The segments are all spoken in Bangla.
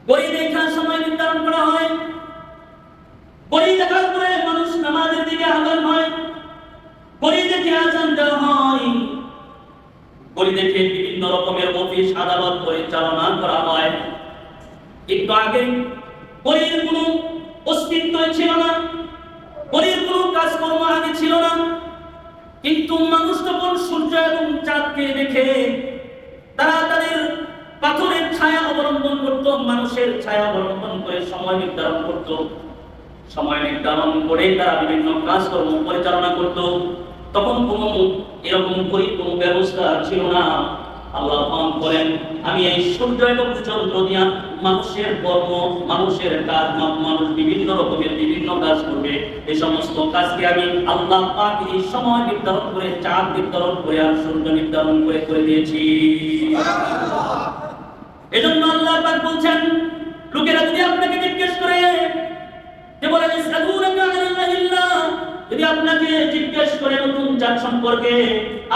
ঘড়ি দেখার সময় নির্ধারণ করা হয়, ঘড়ি দেখার পরে মানুষ নামাজের দিকে আহ্বান হয়, ঘড়ি দেখে আজান দেওয়া হয়, ঘড়ি দেখে বিভিন্ন রকমের অফিস আদালত পরিচালনা করা হয়। একটু আগে ঘড়ির কোনো অস্তিত্ব ছিল না, ঘড়ির কোনো কাজকর্ম আগে ছিল না, কিন্তু মানুষ তখন সূর্য এবং চাঁদকে দেখে তারা তাদের পাথরের ছায়া অবলম্বন করত, মানুষের ছায়া অবলম্বন করে সময় নির্ধারণ করত, সময় নির্ধারণ করে তারা বিভিন্ন কাজকর্ম পরিচালনা করত। তখন কোনো এরকম কোনো ব্যবস্থা ছিল না। আল্লাহ বলেন, আমি এই সূর্য এবং চন্দ্র দিয়া মানুষের কর্ম, মানুষের কাজ, মানুষ বিভিন্ন রকমের বিভিন্ন কাজ করবে, এই সমস্ত কাজকে আমি আল্লাহ পাক এই সময় নির্ধারণ করে, চাঁদ নির্ধারণ করে আর সূর্য নির্ধারণ করে দিয়েছি। এজন্য আল্লাহ পাক বলছেন, লোকেরা যদি আপনাকে জিজ্ঞেস করে যে বলেন ইসআলুনাকা আনিল্লাহিল্লাহ, যদি আপনাকে জিজ্ঞেস করে নতুন চাঁদ সম্পর্কে,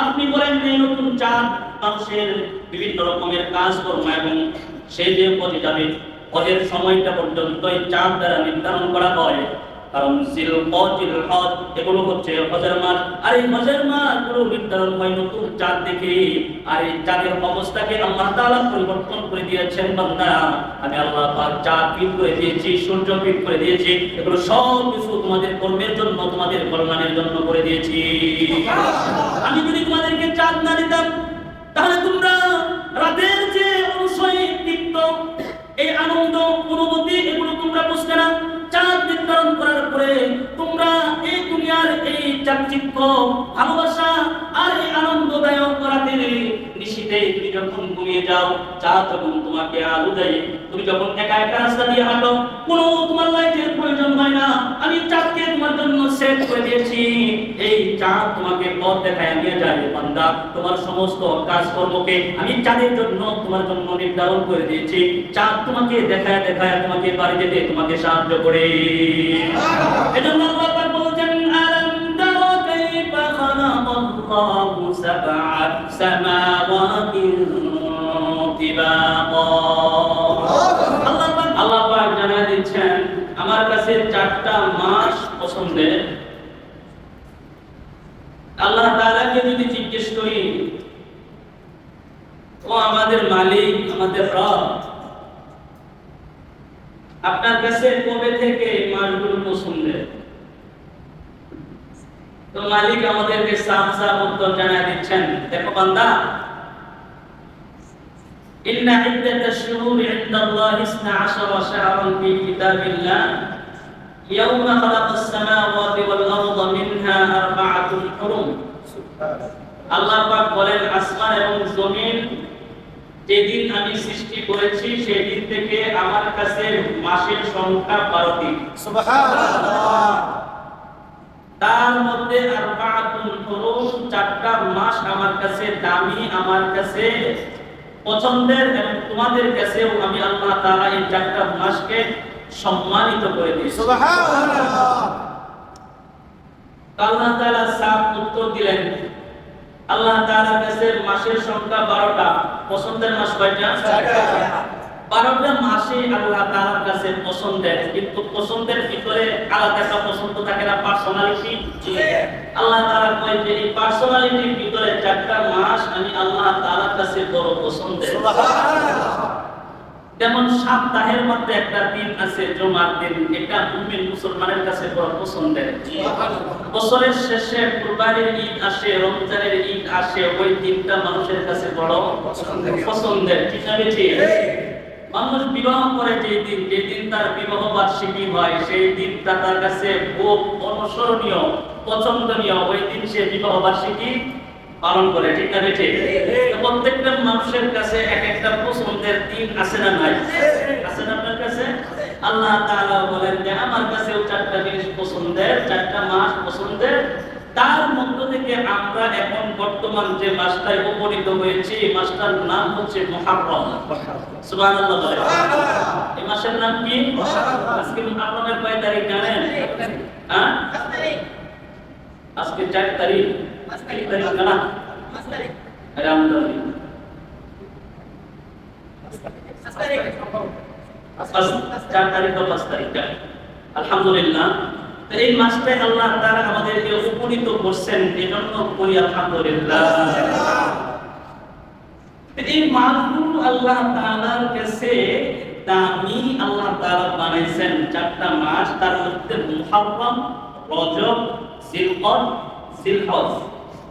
আপনি বলেন এই নতুন চাঁদ মানুষের বিভিন্ন রকমের কাজকর্ম এবং সে যে পথে যাবে হজের সময়টা পর্যন্ত এই চাঁদ দ্বারা নির্ধারণ করা হয়। কারণ হজ এগুলো হচ্ছে হজের মাস, আর এই হজের মাসগুলো নির্ধারণ হয় নতুন চাঁদ দেখে। আর এই চাঁদের অবস্থাকে আল্লাহ তাআলা পরিবর্তন করে দিয়েছেন। বান্দা, আমি আল্লাহ পাক চাঁদ ফিট করে দিয়েছি, সূর্য ফিট করে দিয়েছি, এগুলো সব কিছু তোমাদের কর্মের জন্য, তোমাদের কল্যাণের জন্য করে দিয়েছি। আমি যদি তোমাদেরকে চাঁদ না দিতাম, তাহলে তোমরা রাতের যে অনুসয় তৃপ্ত, এই আনন্দ অনুভূতি, এগুলো তোমরা বুঝতে না। চাঁদ নির্ধারণ করার পরে তোমরা এই দুনিয়ার এই চাকচিক্য, ভালোবাসা আর এই আনন্দদায়ক রাতের নিশীথে তুমি যখন ঘুমিয়ে যাও, চাঁদ যখন তোমাকে আলো দেয়, তুমি যখন একা একা রাস্তা দিয়ে হাঁটো, কোনো তোমার লাইটের প্রয়োজন হয় না। আমি চাঁদকে তোমার জন্য সেট করে দিয়েছি। এই চাঁদ তোমাকে পথ দেখায় নিয়ে যায়। বান্দা, তোমার সমস্ত কাজকর্মকে আমি চাঁদের জন্য, তোমার জন্য নির্ধারণ করে দিয়েছি। চাঁদ তোমাকে দেখায় দেখায় তোমাকে বাড়ি যেতে তোমাকে সাহায্য করে। এজন্য আল্লাহ পাক বলেন, আলাম তারা কাইফা খালাকাল্লাহু সাবআ সামাওয়াতিন তিবাকা। আল্লাহ পাক জানায় দিচ্ছেন, আমার কাছে 4টা মাস পছন্দের। আল্লাহ তাআলাকে যদি জিজ্ঞেস করি, ও আমাদের মালিক, আমাদের রব, আপনার কাছে কবে থেকে মাসগুলো পছন্দের? তো মালিক আমাদেরকে সাফ সাফ উত্তর জানায় দিচ্ছেন, দেখো বান্দা, ইন্না ইদ্দাতাশ শুহুরি ইনদাল্লাহি 12 শাহরান ফি কিতাবিল্লাহ ইয়াওমা খালাকাস সামাওয়াতি ওয়াল আরদা মিনহা আরবাআতুন হুরুম। আল্লাহ পাক বলেন, আসমান এবং জমিন যেদিন আমি সৃষ্টি করেছি সেদিন থেকে আমার কাছে মাসের সংখ্যা 12টি। সুবহানাল্লাহ। তার মধ্যে আরবাআতুন হুরুম, 4টা মাস আমার কাছে দামি, আমার কাছে পছন্দের, এবং তোমাদের কাছেও আমি আল্লাহ তাআলা এই 4টা মাসকে সম্মানিত করে দিয়েছি। সুবহানাল্লাহ। আল্লাহ তাআলা সাফ উত্তর দিলেন, আল্লাহ তাআলার কাছে মাসের সংখ্যা 12টা, পছন্দের মাস কয়টা? 4টা। 12টা মাসে আল্লাহ তাআলার কাছে পছন্দের, কিন্তু পছন্দের ভিতরে আলাদা একটা পছন্দ থাকে না, পার্সোনালিটি। আল্লাহ তাআলা কয় যে এই পার্সোনালিটির ভিতরে 4টা মাস আমি আল্লাহ তাআলার কাছে বড় পছন্দের। সুবহানাল্লাহ। যেমন সপ্তাহের মধ্যে একটা দিন আছে জুমার দিন, এটা মুমিন মুসলমানের কাছে বড় পছন্দের। বছরের শেষে কুরবানির ঈদ আসে, রমজানের ঈদ আসে, ওই দিনটা মানুষের কাছে বড় পছন্দের। ঠিক না ঠিক? মানুষ বিবাহ করে যেদিন তার বিবাহ বার্ষিকী হয়, সেই দিনটা তার কাছে খুব অনুসরণীয়, পছন্দনীয়। ওই দিন সে বিবাহ বার্ষিকী পালন করে। ঠিক না ঠিক? প্রত্যেকটা মানুষের কাছে এক একটা পছন্দের দিন আছে না নাই? আছে না আপনার কাছে? আল্লাহ তাআলা বলেন যে আমার কাছেও 4টা জিনিস পছন্দের, 4টা মাস পছন্দের। তার মধ্য থেকে আমরা এখন বর্তমান যে মাসটায় উপনীত হয়েছি, এই মাসটার নাম হচ্ছে মুহররম। সুবহানাল্লাহ বলেন। এই মাসের নাম কি? আজকে মুহররমের কয় তারিখ জানেন? হ্যাঁ, আজকে 4 তারিখ। 5 তারিখ না? 5 তারিখ। 4 তারিখ বা 5 তারিখ, আলহামদুলিল্লাহ। তো এই মাসটাই আল্লাহ তাআলা আমাদেরকে উপনীত করছেন, এজন্য করি আলহামদুলিল্লাহ। এই মাসগুলো আল্লাহ তাআলার কাছে দামি, আল্লাহ তাআলা বানাইছেন 4টা মাস। তার মধ্যে মুহররম, রজব, জিলকদ, জিলহজ।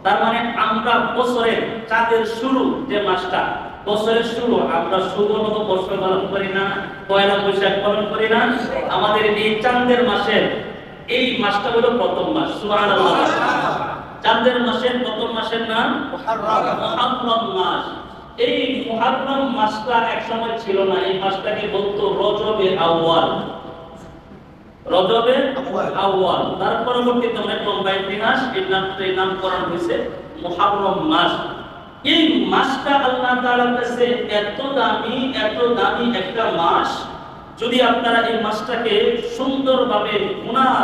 তার মানে আমরা বছরের চাঁদের শুরু যে মাসটা, বছরের শুরু, আমরা শুধুমাত্র বর্ষ পালন করি না, পয়লা বৈশাখ পালন করি না, আমাদের এই চাঁদের মাসের এই মাসটা হলো প্রথম মাস। সুবহানাল্লাহ। চাঁদের মাসের প্রথম মাসের নাম মুহররম মাস। এই মুহররম মাসটা এক সময় ছিল না, এই মাসটাকে বলতো রজবে আউয়াল। রজবে আউয়াল, তার পরবর্তীতে অনেক লম্বা ইতিহাস, এই নামকরণ হয়েছে মুহররম মাস। এই মাসটা আল্লাহ তাআলার কাছে এত দামি, এত দামি একটা মাস। যদি আপনারা এই মাসটাকে সুন্দরভাবে গুনাহ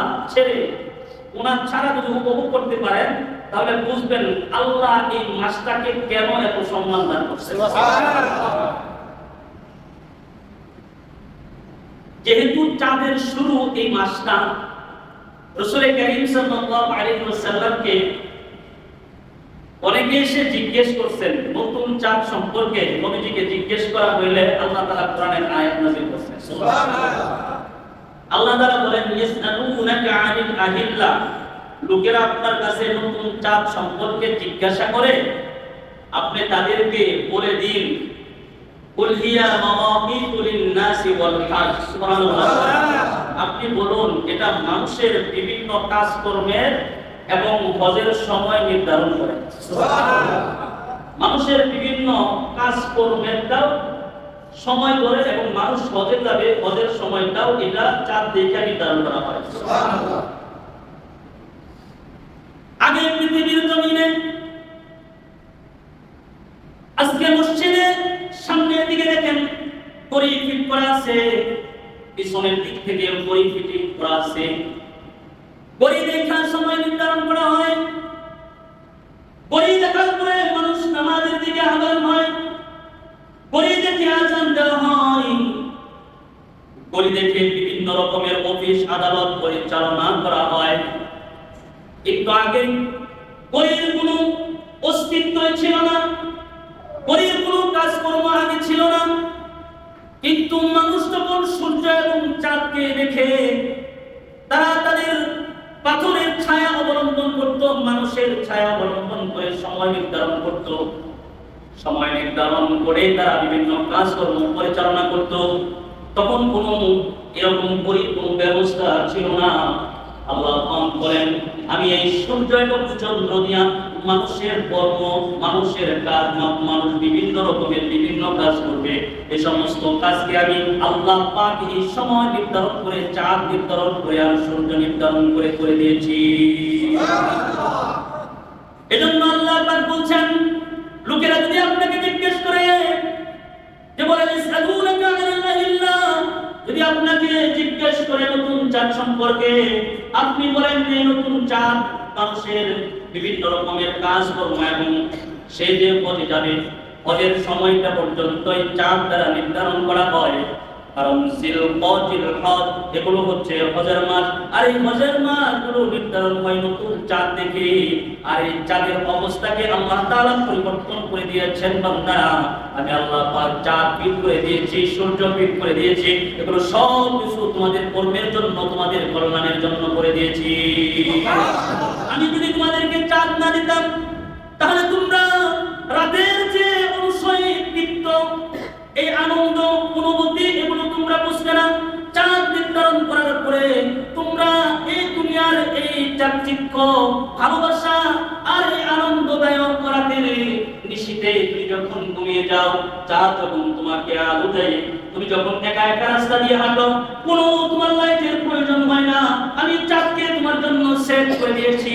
ছাড়া যদি উপভোগ করতে পারেন, তাহলে বুঝবেন আল্লাহ এই মাসটাকে কেন এত সম্মান দান করছেন। যেহেতু চাঁদের শুরু এই মাসটা, রাসূল কারীম সাল্লাল্লাহু আলাইহি ওয়াসাল্লামকে অনেকে এসে জিজ্ঞেস করছেন নতুন চাঁদ সম্পর্কে। নবীজিকে জিজ্ঞেস করা হইলে আল্লাহ তাআলা কোরআনের আয়াত নাযিল করছেন। সুবহানাল্লাহ। আল্লাহ তাআলা বলেন ইয়াসআলুনাকা আনিল আহিল্লা, লোকেরা আপনার কাছে নতুন চাঁদ সম্পর্কে জিজ্ঞাসা করে, আপনি তাদেরকে বলে দিন কুল হিয়া মাওয়াকিতু লিন-নাসি ওয়াল হজ। সুবহানাল্লাহ। আপনি বলুন এটা মানুষের বিভিন্ন কাজকর্মের এবং হজের সময় নির্ধারণ করে। সুবহানাল্লাহ। মানুষের বিভিন্ন কাজকর্মেরটাও সময় করে এবং মানুষ হজে যাবে, হজের সময়টাও এটা চাঁদ দেখে নির্ধারণ করা হয়। সুবহানাল্লাহ। আগে পৃথিবীর জমিনে, আজকে মসজিদে সামনের দিকে দেখেন কড়ি ফিট করা আছে, পিছনের দিক থেকে কড়ি ফিটিং করা আছে। কড়ি দেখার সময় নির্ধারণ করা হয়, কড়ি দেখার পরে মানুষ নামাজের দিকে আহ্বান হয়, কড়ি দেখে আযান দেওয়া হয়, কড়ি দেখে বিভিন্ন রকমের অফিস আদালত পরিচালনা করা হয়। একটু আগে কড়ির কোনো অস্তিত্ব ছিল না, কড়ির কোনো কাজকর্ম আগে ছিল না। কিন্তু মানুষ যখন সূর্য এবং চাঁদকে দেখে তারা তাদের পাথরের ছায়া অবলম্বন করত, মানুষের ছায়া অবলম্বন করে সময় নির্ধারণ করত। সময় নির্ধারণ করে তারা বিভিন্ন কাজকর্ম পরিচালনা করত। তখন কোনো এরকম কোনো ব্যবস্থা ছিল না। আল্লাহ বলেন আমি এই সূর্য এবং চন্দ্র দিয়া মানুষের কর্ম, মানুষের কাজ, মানুষ বিভিন্ন রকমের বিভিন্ন কাজ করবে, এই সমস্ত কাজকে আমি আল্লাহ পাক এই সময় নির্ধারণ করে, চাঁদ নির্ধারণ করে আর সূর্য নির্ধারণ করে করে দিয়েছি। এজন্য আল্লাহ পাক বলছেন লোকেরা যদি আপনাকে জিজ্ঞেস করে যে বলেন ইসআলুনাকা আনিল্লাহিল্লাহ, যদি আপনাকে জিজ্ঞেস করে নতুন চাঁদ সম্পর্কে, আপনি বলেন যে নতুন চাঁদ মানুষের বিভিন্ন রকমের কাজকর্ম এবং সে যে হজে যাবে, হজের সময়টা পর্যন্ত এই চাঁদ দ্বারা নির্ধারণ করা হয়। কারণ জিলকদ, জিলহজ এগুলো হচ্ছে হজের মাস, আর এই হজের মাসগুলো নির্ধারণ হয় নতুন চাঁদ দেখে। আর এই চাঁদের অবস্থাকে আল্লাহ তাআলা পরিবর্তন করে দিয়েছেন। বান্দারা, আমি আল্লাহ পাক চাঁদ ফিট করে দিয়েছি, সূর্য ফিট করে দিয়েছি, এগুলো সব কিছু তোমাদের কর্মের জন্য, তোমাদের কল্যাণের জন্য করে দিয়েছি। আমি যদি তোমাদেরকে চাঁদ না দিতাম, তাহলে তোমরা রাতের যে অনুসয় তৃপ্ত, এই আনন্দ অনুভূতি এগুলো তোমরা বুঝবে না। চাঁদ নির্ধারণ করার পরে তোমরা এই দুনিয়ার এই চাকচিক্য, ভালোবাসা আর এই আনন্দদায়ক রাতের নিশীথে তুমি যখন ঘুমিয়ে যাও, চাঁদ যখন তোমাকে আলো দেয়, তুমি যখন একা একা রাস্তা দিয়ে হাঁটো, কোনো তোমার লাইটের প্রয়োজন হয় না। আমি চাঁদকে তোমার জন্য সেট করে দিয়েছি।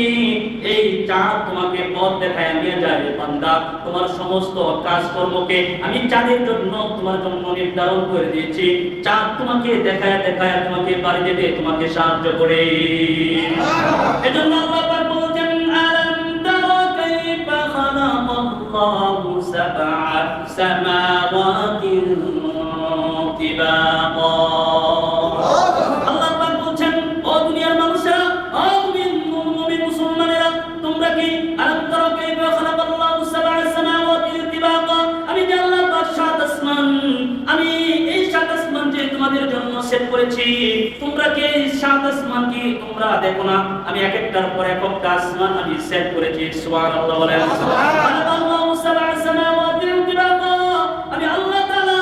এই চাঁদ তোমাকে পথ দেখায় নিয়ে যায়। বান্দা, তোমার সমস্ত কাজকর্মকে আমি চাঁদের জন্য তোমার জন্য নির্ধারণ করে দিয়েছি। চাঁদ তোমাকে দেখায় দেখায় তোমাকে বাড়ি যেতে তোমাকে সাহায্য করে। এজন্য আল্লাহ পাক বলেন আলাম তারা কাইফা খালাকাল্লাহু সাবআ সামাওয়াতিন তিবাকা তোমাদের জন্য সেট করেছি। তোমরা কি সাত আসমান কি তোমরা দেখো না? আমি এক একটার পর এক একটা আসমান আমি সেট করেছি। সুবহানাল্লাহ বলেন। আল্লাহু সাবআ সামাওয়াতি তিবাকা, আমি আল্লাহ তাআলা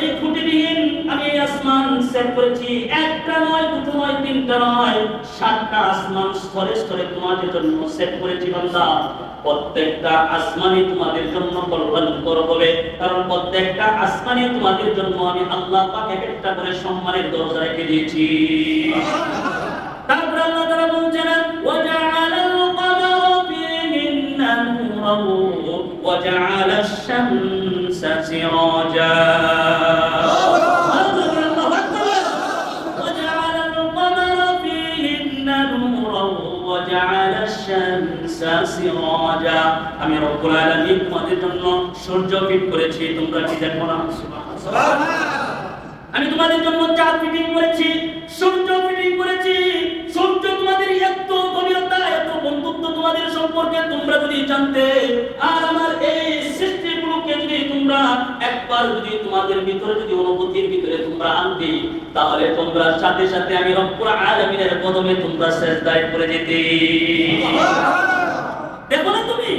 এই খুঁটিবিহীন আমি এই আসমান সেট করেছি। একটা নয়, দুটো নয়, তিনটা নয়, সাতটা আসমান স্তরে স্তরে তোমাদের জন্য সেট করেছি বান্দা। প্রত্যেকটা আসমানই তোমাদের জন্য কল্যাণকর হবে, কারণ প্রত্যেকটা আসমানই তোমাদের জন্য আমি আল্লাহ পাক এক একটা করে সম্মানের দরজা রেখে দিয়েছি। তারপর আল্লাহ তাআলা বলছেন ওয়াজআলাল কমারা ফীহিন্না নূরান ওয়াজআলাশ শামসা সিরাজা। আমি রব্বুল আলামিন তোমাদের জন্য সূর্য ফিট করেছি, তোমরা কি দেখো না? আমি তোমাদের জন্য চাঁদ ফিটিং করেছি, সূর্য ফিটিং করেছি। সূর্য তোমাদের এত গভীরতা, এত বন্ধুত্ব তোমাদের সম্পর্কে তোমরা যদি জানতে, আর আমার এই সৃষ্টিগুলোকে যদি তোমরা একবার যদি তোমাদের ভিতরে যদি অনুভূতির ভিতরে তোমরা আনতে, তাহলে তোমরা সাথে সাথে আমি রব্বুল আলামিনের কদমে তোমরা সিজদায় পড়ে যেতে। দেখো না তুমি,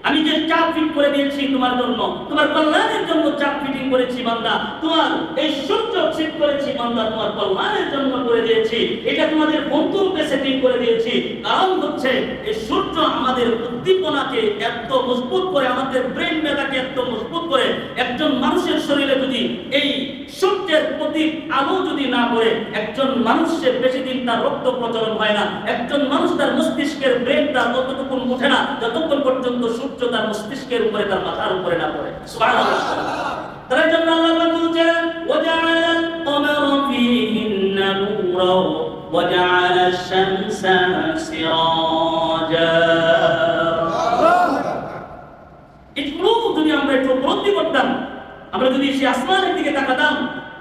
আমি যে চাপ ফিট করে দিয়েছি তোমার জন্য, তোমার কল্যাণের জন্য চাপ ফিটিং করেছি বান্দা। তোমার এই সূর্য সেট করেছি বান্দা, তোমার কল্যাণের জন্য করে দিয়েছি। এটা তোমাদের বন্ধুরূপে সেটিং করে দিয়েছি। কারণ হচ্ছে এই সূর্য আমাদের উদ্দীপনাকে এত মজবুত করে, আমাদের ব্রেন মেটাকে এত মজবুত করে। একজন মানুষের শরীরে যদি এই সূর্যের প্রতীক আলো যদি না পড়ে, একজন মানুষের বেশি দিন তার রক্ত প্রচলন হয় না। একজন মানুষ তার মস্তিষ্কের ব্রেনটা ততটুকুন ওঠে না যতক্ষণ পর্যন্ত সূর্য তার মস্তিষ্কের উপরে, তার মাথার উপরে না পড়ে। সুবহানাল্লাহ। তার জন্য আল্লাহ বলেছেন ওয়াজআলাল কমারা ফীহিন্না নূরান ওয়াজআলাশ শামসা সিরাজা। এগুলো যদি আমরা একটু উপলব্ধি করতাম, আমরা যদি সেই আসমানের দিকে তাকাতাম,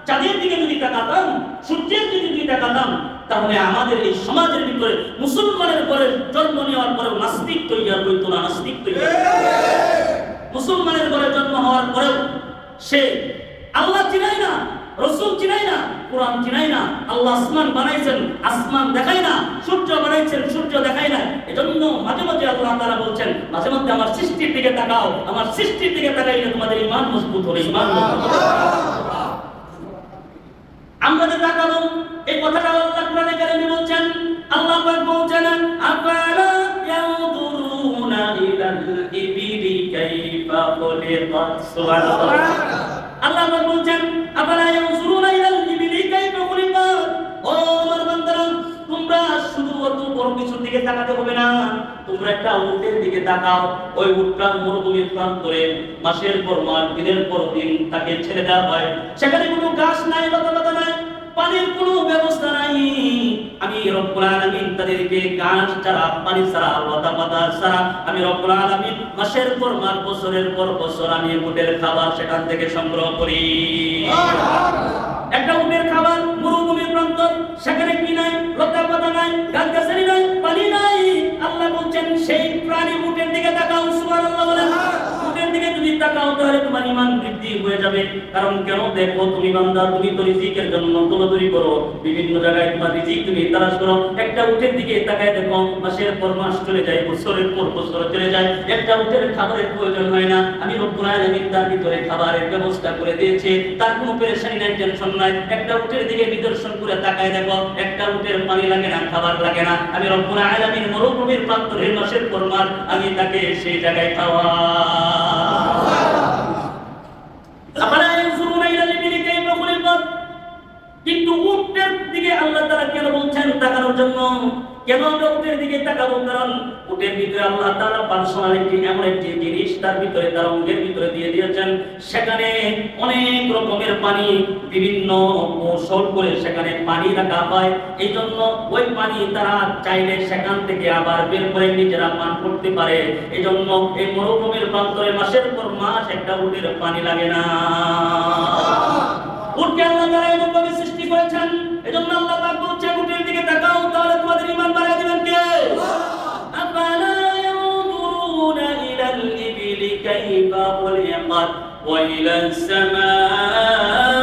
চাঁদের দিকে যদি তাকাতাম, সূর্যের দিকে যদি তাকাতাম, তাহলে আমাদের এই সমাজের ভিতরে মুসলমানের ঘরে জন্ম নেওয়ার পরেও নাস্তিক তৈরি হইতো না, নাস্তিক তৈরি। মুসলমানের ঘরে জন্ম হওয়ার পরেও সে আল্লাহ চিনাই না, রাসূল চিনাই না, কোরআন চিনাই না। আল্লাহ আসমান বানাইছেন, আসমান দেখায় না। সূর্য বানাইছেন, সূর্য দেখায় না। এজন্য মাঝে মাঝে আল্লাহ তাআলা বলছেন, মাঝে মাঝে আমার সৃষ্টির দিকে তাকাও, আমার সৃষ্টির দিকে তাকাইলে তোমাদের ঈমান মজবুত হবে, ঈমান মজবুত হবে। আমরা যে তাকাবো, এই কথাটা আল্লাহ কোরআনে কারিমে বলছেন। আল্লাহ পাক বলছেন আফালা ইয়ানজুরুনা ইলাল ইবিলি কাইফা খুলিকাত। সুবহানাল্লাহ। আল্লাহ পাক বলছেন আফালা ইয়ানজুরুনা ইলাল ইবিলি কাইফা খুলিকাত। ও আমার বান্দারা, তোমরা শুধু অত বড় কিছুর দিকে তাকাতে হবে না, তোমরা একটা উটের দিকে তাকাও। ওই উটটা মরুভূমির প্রান্তরে মাসের পর মাস, দিনের পর দিন তাকে ছেড়ে দেওয়া হয়। সেখানে কোনো ঘাস নাই, লতাপাতা নাই, পানির কোনো ব্যবস্থা নাই। আমি রব্বুল আলামিন তাদেরকে ঘাস ছাড়া, পানি ছাড়া, লতাপাতা ছাড়া আমি রব্বুল আলামিন মাসের পর মাস, বছরের পর বছর আমি উটের খাবার সেখান থেকে সংগ্রহ করি। একটা উটের খাবার মরুভূমির প্রান্তর, সেখানে কি নাই? লতাপাতা নাই, গাছগাছালি নাই, পানি নাই। আল্লাহ বলছেন সেই প্রাণী উটের দিকে তাকাও। সুবহানাল্লাহ বলেন। উটের দিকে যদি তাকাও তাহলে তোমার ঈমান বৃদ্ধি হয়ে যাবে। কারণ কেন? দেখো তুমি বান্দা, তুমি তো রিজিকের জন্য দৌড়াদৌড়ি করো, বিভিন্ন জায়গায় তোমার রিজিক তুমি তালাশ করো। একটা উটের দিকে তাকায় দেখো, মাসের পর মাস চলে যায়, বছরের পর বছর চলে যায়, একটা উটের খাবারের প্রয়োজন হয় না। আমি রব্বুল আলামিন তার ভিতরে খাবারের ব্যবস্থা করে দিয়েছি, তার কোনো পেরেশানি নাই, টেনশন নাই। একটা উটের দিকে নিদর্শন করে তাকায় দেখো, একটা উটের পানি লাগে না, খাবার লাগে না। আমি রব্বুল আলামিন মরুভূমির প্রান্তরে মাসের পর মাস আমি তাকে সেই জায়গায় খাওয়া। কিন্তু উটের দিকে আল্লাহ তাআলা কেন বলছেন তাকানোর জন্য? কেন আমরা উটের দিকে তাকাবো? কারণ উটের ভিতরে আল্লাহ তাআলা পার্সোনালিটি এমন একটি জিনিস তার ভিতরে, তার অঙ্গের ভিতরে দিয়ে দিয়েছেন। সেখানে অনেক রকমের পানি, বিভিন্ন কৌশল করে সেখানে পানি রাখা হয়। এই জন্য ওই পানি তারা চাইলে সেখান থেকে আবার বের করে নিজেরা পান করতে পারে। এই জন্য এই মরুভূমির প্রান্তরে মাসের পর মাস একটা উটের পানি লাগে না। উটকে আল্লাহ তাআলা এমনভাবে সৃষ্টি করেছেন। এজন্য আল্লাহ পাক বলছেন উটের দিকে তাকাও, তাহলে তোমাদের ঈমান বাড়ায় দিবেন কে? আফালা ইয়ানজুরুনা ইলাল ইবিলি কাইফা খুলিকাত ওয়া ইলাস সামাই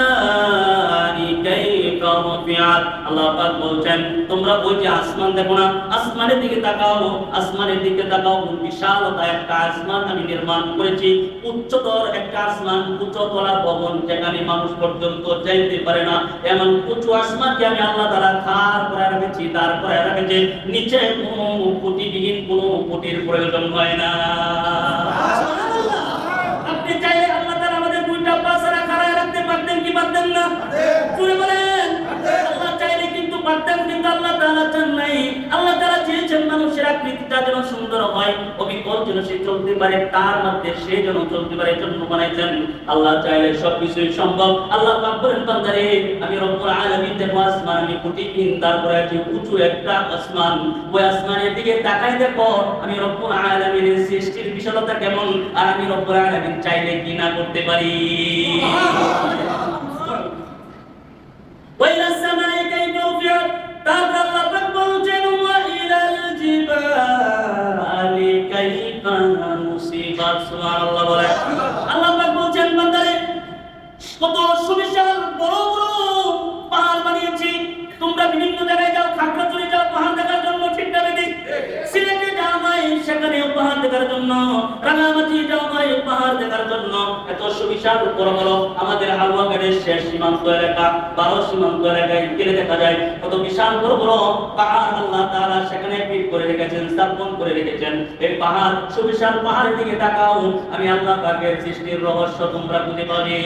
কাইফা রুফিআত। আল্লাহ পাক বলছেন তোমরা ওই যে আসমান দেখো না, আসমানের দিকে তাকাও, আসমানের দিকে তাকাও, বিশালতা একটা আসমান আমি নির্মাণ করেছি, উচ্চতর একটা আসমান, উচ্চতলা ভবন যেখানে মানুষ পর্যন্ত যাইতে পারে না, এমন উঁচু আসমানকে আমি আল্লাহ তাআলা খাড় করে রেখেছি, তারপরে রেখেছি নিচে কোনো খুঁটিবিহীন কোনো খুঁটির প্রয়োজন হয় না। আপনি চাইলে আল্লাহ তাআলা আমাদের দুইটা পাশারা খাড়ায় রাখতে পারতেন কি পারতেন না? জোরে বলেন। আল্লাহ চাইলে কিন্তু পারতেন, কিন্তু আল্লাহ তাআলা চান নাই। আল্লাহ তাআলা চেয়েছেন মানুষের আকৃতিটা যেন সুন্দর হয়, অবিকল যেন সে চলতে পারে, তার মধ্যে সে যেন চলতে পারে, এজন্য বানাইছেন। আল্লাহ চাইলে সবকিছুই সম্ভব। আল্লাহ পাক বলেন বান্দারে আমি রব্বুল আলামিন দেখো আসমান আমি খুঁটিহীন, তারপরে আছে উঁচু একটা আসমান, ওই আসমানের দিকে তাকাই দেখো আমি রব্বুল আলামিনের সৃষ্টির বিশালতা কেমন, আর আমি রব্বুল আলামিন চাইলে কি না করতে পারি। ওয়াইলাস সামাই কাইফা রুফিআত। তারপর আল্লাহ পাক বলছেন ওয়া ইলাল জিবালি কাইফা নুসিবাত। সুবহানাল্লাহ বলে। আল্লাহ পাক বলছেন বান্দারে কত সুবিশাল বড় বড় পাহাড় বানিয়েছি, তোমরা বিভিন্ন জায়গায় যাও, খাগড়াছড়ি যাও পাহাড় দেখার জন্য, ঠিক না বেদি? সিলেটে যাও ভাই সেখানে পাহাড় দেখার জন্য, রাঙামাটি যাও ভাই পাহাড় দেখার জন্য। এত সুবিশাল বড় বড় আমাদের হালুয়াঘাটের শেষ সীমান্ত এলাকা, 12 সীমান্ত এলাকায় গেলে দেখা যায় কত বিশাল বড় বড় পাহাড় আল্লাহ তাআলা সেখানে ফিট করে রেখেছেন, স্থাপন করে রেখেছেন। এই পাহাড় সুবিশাল পাহাড়ের দিকে তাকাও, আমি আল্লাহ পাকের সৃষ্টির রহস্য তোমরা বুঝতে পারবে।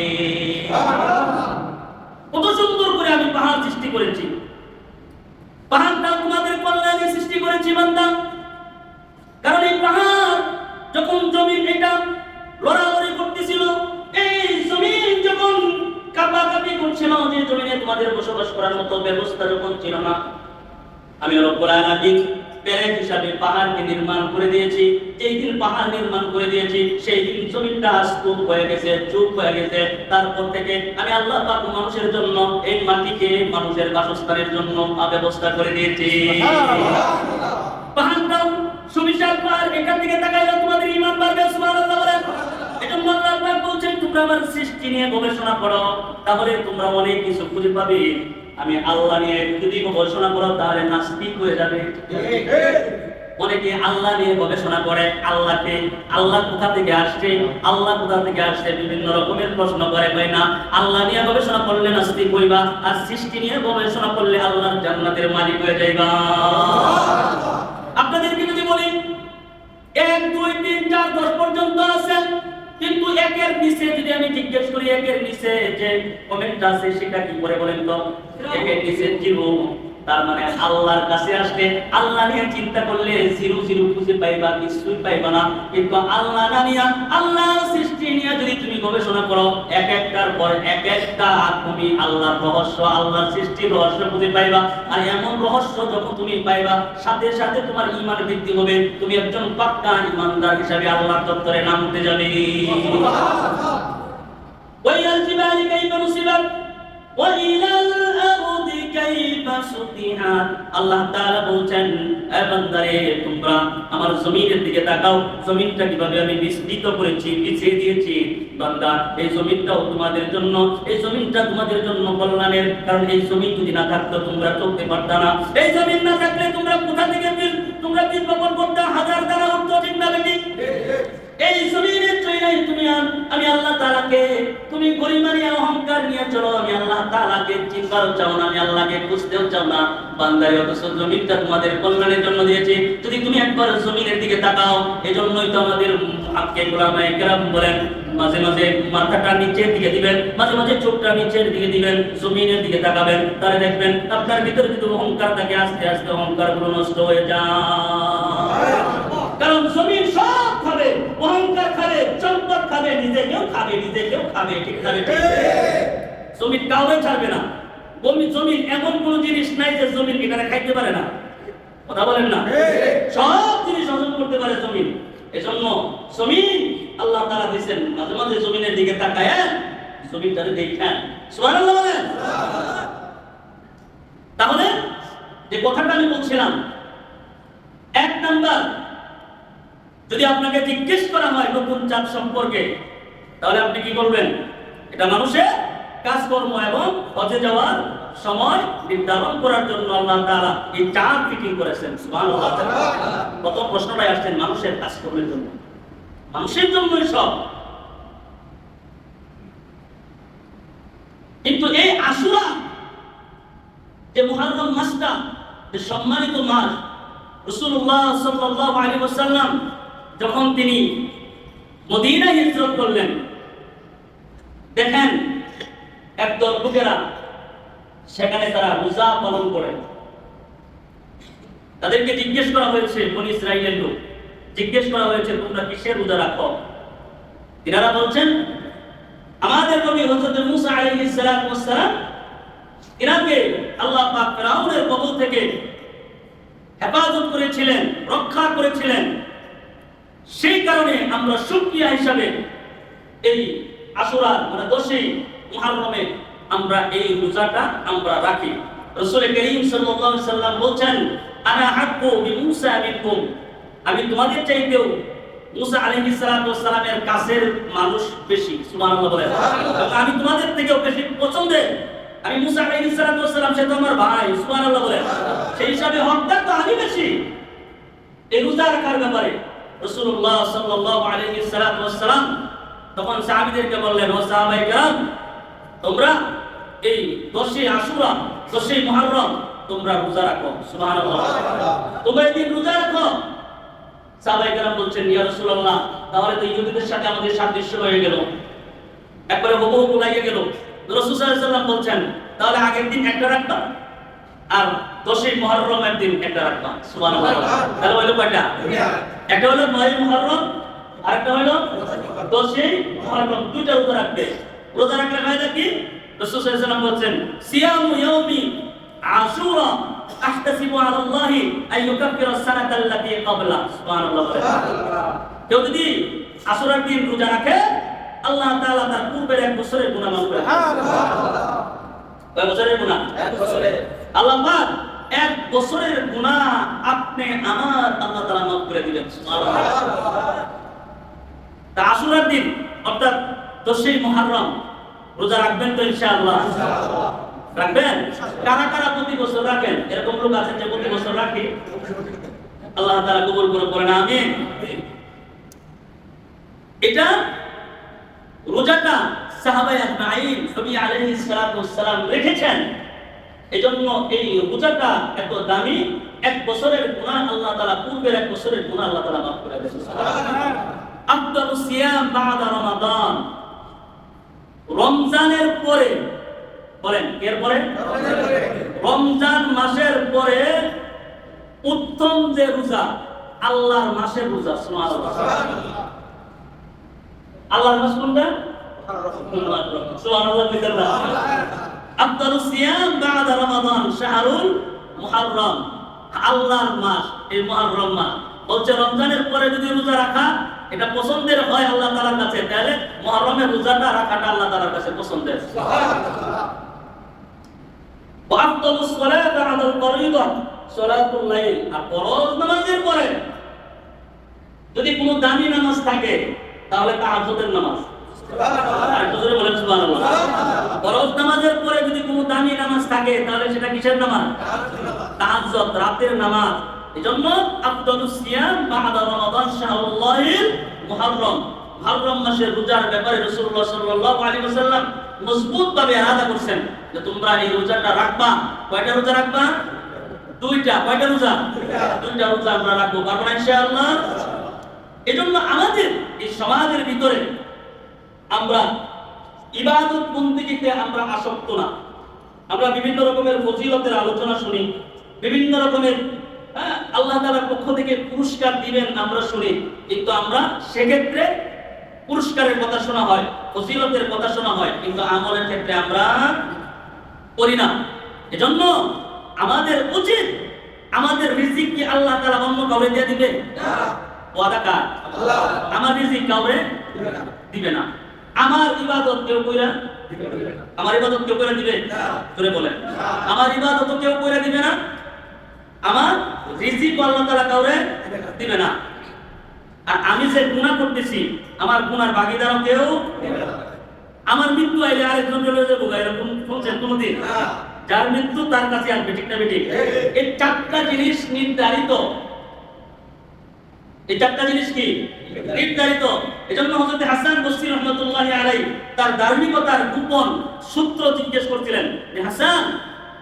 কত সুন্দর করে আমি পাহাড় সৃষ্টি করেছি, পাহাড়টা তোমাদের কল্যাণে সৃষ্টি করেছি বান্দা। কারণ এই পাহাড় যখন জমিন এটা লড়ালড়ি করতেছিল, এই জমিন যখন কাঁপাকাঁপি করছিল, যে জমিনে তোমাদের বসবাস করার মতো ব্যবস্থা যখন ছিল না, আমি রব্বুল আলামিন প্যারেক হিসাবে পাহাড়কে নির্মাণ করে দিয়েছি। যেই দিন পাহাড় নির্মাণ করে দিয়েছি সেই দিন জমিনটা স্তূপ হয়ে গেছে, চুপ হয়ে গেছে। তারপর থেকে আমি আল্লাহ পাক মানুষের জন্য এই মাটিকে মানুষের বাসস্থানের জন্য ব্যবস্থা করে দিয়েছি। পাহাড়টাও সুবিশাল পাহাড়, এখান থেকে তাকাইলে তোমাদের ঈমান বাড়বে। সুবহানাল্লাহ বলেন। এজন্য আল্লাহ পাক বলছেন তোমরা আমার সৃষ্টি নিয়ে গবেষণা করো, তাহলে তোমরা অনেক কিছু খুঁজে পাবে। আমি আল্লাহ নিয়ে যদি গবেষণা করো তাহলে নাস্তিক হয়ে যাবে। অনেকে আল্লাহ নিয়ে গবেষণা করে, আল্লাহকে, আল্লাহ কোথা থেকে আসছে, আল্লাহ কোথা থেকে আসছে, বিভিন্ন রকমের প্রশ্ন করে। ভাই না, আল্লাহ নিয়ে গবেষণা করলে নাস্তিক হইবা, আর সৃষ্টি নিয়ে গবেষণা করলে আল্লাহর জান্নাতের মালিক হয়ে যাইবা। আপনাদেরকে যদি বলি 1 2 3 4 10 পর্যন্ত আছে, কিন্তু একের নিচে যদি আমি জিজ্ঞেস করি একের নিচে যে কমেন্টটা আছে সেটা কি করে বলেন তো? একের নিচে 0, তার মানে আল্লাহর কাছে আসলে আল্লাহ নিয়ে চিন্তা করলে 0 0 খুঁজে পাইবা, কিছুই পাইবা না। কিন্তু আল্লাহ না নিয়ে, আল্লাহর সৃষ্টি নিয়ে যদি তুমি গবেষণা করো, এক একটার পর এক একটা তুমি আল্লাহর রহস্য, আল্লাহর সৃষ্টির রহস্য খুঁজে পাইবা। আর এমন রহস্য যখন তুমি পাইবা, সাথে সাথে তোমার ঈমান বৃদ্ধি হবে, তুমি একজন পাক্কা ঈমানদার হিসেবে আল্লাহর দপ্তরে নাম উঠে যাবে। ওয়াইলাল জিবালি কাইফা নুসিবাত ওয়া ইলাল আরদি কাইফা সুতিহাত। আল্লাহ তাআলা বলছেন এ বান্দারে তোমরা আমার জমিনের দিকে তাকাও, জমিনটা কিভাবে আমি বিস্তৃত করেছি, বিছিয়ে দিয়েছি। বান্দা এই জমিনটাও তোমাদের জন্য, এই জমিনটা তোমাদের জন্য কল্যাণের। কারণ এই জমিন যদি না থাকতো তোমরা চলতে পারতা না। এই জমিন না থাকলে তোমরা কোথা থেকে তোমরা বীজ বপন করতে, হাজার দ্বারা উঠতো, ঠিক না বেটি? এই জমিনের চৈরাই তুমি আমি আল্লাহ তাআলাকে তুমি গরিমা নিয়ে অহংকার নিয়ে চলো, আমি আল্লাহ তাআলাকে চিনতেও চাও না, আমি আল্লাহকে বুঝতেও চাও না। বান্দারে অথচ জমিনটা তোমাদের কল্যাণের জন্য দিয়েছি, যদি তুমি একবার জমিনের দিকে তাকাও। এজন্যই তো আমাদের আজকে উলামায়ে কেরাম বলেন মাঝে মাঝে মাথাটা নিচের দিকে দিবেন, মাঝে মাঝে চোখটা নিচের দিকে দিবেন, জমিনের দিকে তাকাবেন, তাহলে দেখবেন আপনার ভিতরে যদি অহংকার থাকে আস্তে আস্তে অহংকারগুলো নষ্ট হয়ে যায়। কারণ জমিন সব খাবে, অহংকার খাবে, সম্পদ খাবে, নিজেকেও খাবে, নিজেকেও খাবে, ঠিক না? জমিন কাউকে ছাড়বে না। জমিন এমন কোন জিনিস নাই যে জমিন এখানে খাইতে পারে না, কথা বলেন না? সব জিনিস হজম করতে পারে জমিন। এজন্য জমিন আল্লাহ তাআলা দিয়েছেন, মাঝে মাঝে জমিনের দিকে তাকায়, জমিনটারে দেখেন। সুবহানাল্লাহ বলেন। তাহলে যে কথাটা আমি বলছিলাম, 1 নাম্বার, যদি আপনাকে জিজ্ঞেস করা হয় নতুন চাঁদ সম্পর্কে, তাহলে আপনি কি করবেন? এটা মানুষের কাজকর্ম এবং হজে যাওয়ার সময় নির্ধারণ করার জন্য আল্লাহ তাআলা এই চাঁদ ফিটিং করেছেন। সুবহানাল্লাহ। প্রথম প্রশ্নটাই আসছেন মানুষের কাজকর্মের জন্য, মানুষের জন্যই সব। কিন্তু এই আশুরা যে মুহররম মাসটা, যে সম্মানিত মাস, রাসূলুল্লাহ সাল্লাল্লাহু আলাইহি ওয়াসাল্লাম যখন তিনি মদিনায় হিজরত করলেন, দেখেন একদল লোকেরা সেখানে তারা রোজা পালন করে। তাদেরকে জিজ্ঞেস করা হয়েছে, বনি ইসরাইলের লোক জিজ্ঞেস করা হয়েছে, তোমরা কিসের রোজা রাখো? তিনারা বলছেন, আমাদের নবী হযরত মুসা আলাইহিস সালাতু ওয়াস সালাম ইনাকে আল্লাহ পাক ফিরআউনের কবল থেকে হেফাজত করেছিলেন, রক্ষা করেছিলেন, সেই কারণে আমরা শুকরিয়া হিসাবে এই আশুরা মানে 10ই মুহররমে আমরা এই রোজাটা আমরা রাখি। রাসূল করিম সাল্লাল্লাহু আলাইহি সাল্লাম বলেন, আনা হাক্কু বিমুসা মিনকুম, আমি তোমাদের চাইতেও মুসা আলাইহিস সালাতু ওয়াস সালামের কাছের মানুষ বেশি। সুবহানাল্লাহ বলেন। আমি তোমাদের থেকেও বেশি পছন্দের, আমি মুসা আলাইহিস সালাতু ওয়াস সালাম সে তো আমার ভাই। সুবহানাল্লাহ বলেন। সেই হিসাবে হকদার তো আমি বেশি এই রোজা রাখার ব্যাপারে। রাসূলুল্লাহ সাল্লাল্লাহু আলাইহি সাল্লাতু ওয়াস সালাম তখন সাহাবীদেরকে বললেন, ও সাহাবায়ে কেরাম, তোমরা এই 10ই আশুরা 10ই মুহররম তোমরা রোজা রাখো। সুবহানাল্লাহ। তোমরা এই দিন রোজা রাখো। সাহাবায়ে কেরাম বলছেন, ইয়া রাসূলুল্লাহ, তাহলে তো ইহুদিদের সাথে আমাদের সাদৃশ্য হয়ে গেল, একবারে হুবহু লাগিয়ে গেল। রাসূল সাল্লাল্লাহু আলাইহি ওয়াসাল্লাম বলছেন, তাহলে আগের দিন একটা রাখবা আর 10ই মুহররমের দিন একটা রাখবা। সুবহানাল্লাহ। তাহলে হলো কয়টা? একটা হলো 9ই মুহররম, আরেকটা হলো 10ই মুহররম। দুইটা রোজা রাখবে। রোজা রাখলে ফায়দা কি? রাসূল সাল্লাল্লাহু আলাইহি ওয়াসাল্লাম বলেন, সিয়ামু ইয়াউমি আশুরা আহতাসিবু আলাল্লাহি আন ইউকাফিরা আস-সানাতা আল্লাতী ক্বাবলা। সুবহানাল্লাহ। কেউ যদি আশুরার দিন রোজা রাখে, আল্লাহ তাআলা তার পূর্বের 1 বছরের গুনাহ মাফ করে দেন। সুবহানাল্লাহ। কয় বছরের গুনাহ? 1 বছরের। আল্লাহ পাক 1 বছরের গুনাহ আপনি আমার আল্লাহ তাআলা মাফ করে দিবেন। সুবহানাল্লাহ। তা আশুরার দিন অর্থাৎ 10ই মুহররম রোজা রাখবেন তো ইনশাআল্লাহ? ইনশাআল্লাহ। রাখবেন? কারা কারা প্রতি বছর রাখেন? এরকম লোক আছে যে প্রতি বছর রাখে? আল্লাহ তাআলা কবুল করে পড়েন আমিন। এটা রোজাটা সাহাবায়ে আজমাইন নবী আলাইহিস সালাতু ওয়াস সালাম রেখেছেন। এজন্য এই রোজাটা এত দামি। 1 বছরের গুনাহ আল্লাহ তাআলা, পূর্বের 1 বছরের গুনাহ আল্লাহ তাআলা মাফ করে দেন। সুবহানাল্লাহ। আফদালুস সিয়াম বা'দা রমাদান, রমজানের পরে, বলেন এর পরে? রমজান মাসের পরে উত্তম যে রোজা আল্লাহর মাসের রোজা। সুবহানাল্লাহ। আল্লাহর মাস কোনটা? সুবহানাল্লাহ। বিসমিল্লাহ। আফদালুস সিয়াম বা'দা রমাদান শাহরুল মুহররম, আল্লাহর মাস এই মুহররম মাস। বলছে রমজানের পরে যদি রোজা রাখা এটা পছন্দের হয় আল্লাহ তাআলার কাছে, তাহলে মুহররমের রোজাটা রাখাটা আল্লাহ তাআলার কাছে পছন্দের। সুবহানাল্লাহ। ওয়া আফদালুস সালাত বা'দাল ফরিদা সালাতুল লাইল, আর ফরজ নামাজের পরে যদি কোনো দামি নামাজ থাকে তাহলে তাহাজ্জুদের নামাজ। সুবহানাল্লাহ। আর জোরে বলেন সুবহানাল্লাহ। ফরজ নামাজের পরে যদি কোনো দামি নামাজ থাকে তাহলে সেটা কিসের নামাজ? তাহাজ্জুদ, রাতের নামাজ। এজন্য আফদালুস সিয়াম বা'দা রমাদান শাহরুল্লাহিল মুহররম, মুহররম মাসের রোজার ব্যাপারে রাসূলুল্লাহ সাল্লাল্লাহু আলাইহি ওয়াসাল্লাম মজবুতভাবে আলাদা করছেন যে তোমরা এই রোজাটা রাখবা। কয়টা রোজা রাখবা? 2টা। কয়টা রোজা? 2টা রোজা আমরা রাখবো। পারবো না ইনশাআল্লাহ? এজন্য আমাদের এই সমাজের ভিতরে আমরা ইবাদত বন্দেগীতে আমরা আসক্ত না। আমরা বিভিন্ন রকমের ফজিলতের আলোচনা শুনি, বিভিন্ন রকমের আল্লাহ তাআলার পক্ষ থেকে পুরস্কার দিবেন আমরা শুনি, কিন্তু আমরা সেক্ষেত্রে পুরস্কারের কথা শোনা হয়, ফজিলতের কথা শোনা হয়, কিন্তু আমলের ক্ষেত্রে আমরা করি না। এজন্য আমাদের উচিত আমাদের রিজিক কি আল্লাহ তাআলা অন্য কাউকে দিয়ে দিবে? না। ওয়াদা কার? আল্লাহ। আমার রিজিক কাউকে দিবে না। আমার ইবাদত কেউ কইরা দিবে না। আমার ইবাদত কেউ কইরা দিবে না? জোরে বলেন। আমার ইবাদত কেউ কইরা দিবে না। আমার রিজিক আল্লাহ তাআলা কাউকে দিবে না। আর আমি যে গুনাহ করতেছি আমার গুনার ভাগীদারও কেউ দিবে না। আমার মৃত্যু আইলে আরেকজন চলে যাবো, এরকম শুনছেন কোনদিন? যার মৃত্যু তার কাছে আসবে, ঠিক না বেঠিক? এই চারটা জিনিস নির্ধারিত। এই চারটা জিনিস কি নির্ধারিত? এজন্য হযরত হাসান বসরি রাহমাতুল্লাহি আলাইহি তার ধার্মিকতার গোপন সূত্র জিজ্ঞেস করছিলেন যে হাসান,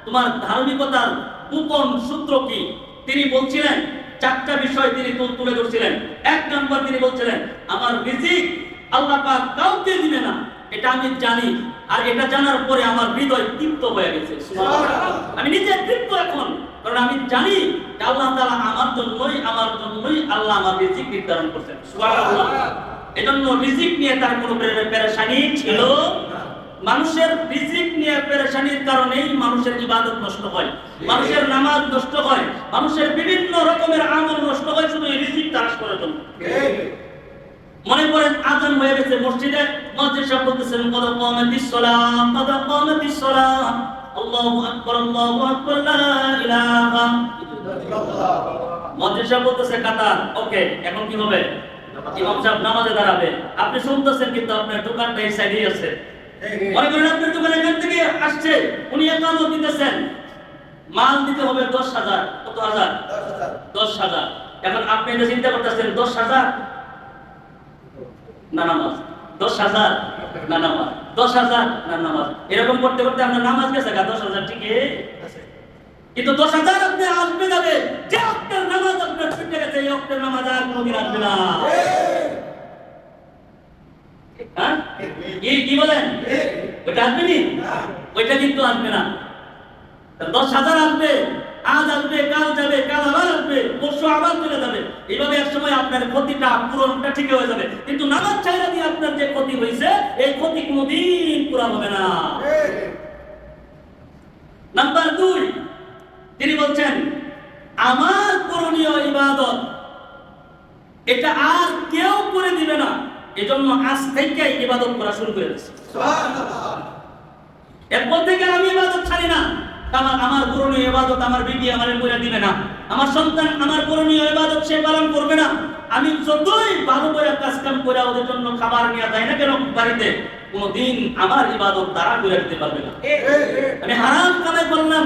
তোমার ধার্মিকতার গোপন সূত্র কি? তিনি বলছিলেন চারটা বিষয় তিনি তুলে ধরছিলেন। এক নাম্বার তিনি বলছিলেন, আমার রিজিক আল্লাহ পাক কাউকে দিবে না, এটা আমি জানি, আর এটা জানার পরে আমার হৃদয় তৃপ্ত হয়ে গেছে। সুবহানাল্লাহ। আমি নিজে তৃপ্ত এখন, কারণ আমি জানি যে আল্লাহ তাআলা আমার জন্যই আল্লাহ আমার রিজিক নির্ধারণ করছেন। সুবহানাল্লাহ। এজন্য রিজিক নিয়ে তার কোনো পেরেশানি ছিল না। মানুষের রিজিক নিয়ে পেরেশানির কারণেই মানুষের ইবাদত নষ্ট হয়, মানুষের নামাজ নষ্ট হয়, মানুষের বিভিন্ন রকমের আমল নষ্ট হয় শুধু এই রিজিক তালাশ করার জন্য। মনে করেন আযান হয়ে গেছে মসজিদে, মুয়াজ্জিন সাহেব বলতেছেন কদ কামাতিস সালাহ, আল্লাহু আকবার লা ইলাহা ইল্লাল্লাহ। মুয়াজ্জিন সাহেব বলতেছে কাতার, ওকে, এখন কি হবে? ইমাম সাহেব নামাজে দাঁড়াবে, আপনি শুনতেছেন কিন্তু আপনার দোকানটা এই সাইডেই আছে। মনে করেন আপনার দোকান এখান থেকে আসছে, উনি একামত দিতেছেন, মাল দিতে হবে 10,000। কত হাজার? 10,000। এখন আপনি এটা চিন্তা করতেছেন 10,000 না নামাজ, 10,000 না নামাজ, 10,000 না নামাজ, এরকম করতে করতে আপনার নামাজ গেছে 10,000 ঠিকই আছে, কিন্তু 10,000 আপনি আসবে যাবে, যে আপনার নামাজ আপনার ছুটে গেছে এই আপনার নামাজ আর কোনোদিন আসবে না। হ্যাঁ, কি বলেন? ওইটা আসবে নি? ওইটা কিন্তু আসবে না। 10,000 আসবে, আজ আসবে, কাল যাবে, কাল আবার আসবে, পরশু আবার চলে যাবে। এইভাবে এক সময় আপনার ক্ষতিটা পূরণটা ঠিক হয়ে যাবে, কিন্তু নামাজ ছাইরা দিয়ে আপনার যে ক্ষতি হয়েছে এই ক্ষতি কোনোদিন পূরণ হবে না। নাম্বার 2, তিনি বলছেন আমার করণীয় ইবাদত এটা আর কেউ করে দিবে না, এজন্য আজ থেকে ইবাদত করা শুরু করে দিয়েছি। সুবহানাল্লাহ। এরপর থেকে আমি ইবাদত ছাড়ি না। আমার করণীয় ইবাদত আমার বিবি আমারে করে দিবে না, আমার সন্তান আমার করণীয় ইবাদত সে পালন করবে না। আমি যতই ভালো করে কাজ কাম করে ওদের জন্য খাবার নিয়ে যাই না কেন বাড়িতে, কোনদিন আমার ইবাদত তারা করে দিতে পারবে না। আমি হারাম কামাই করলাম,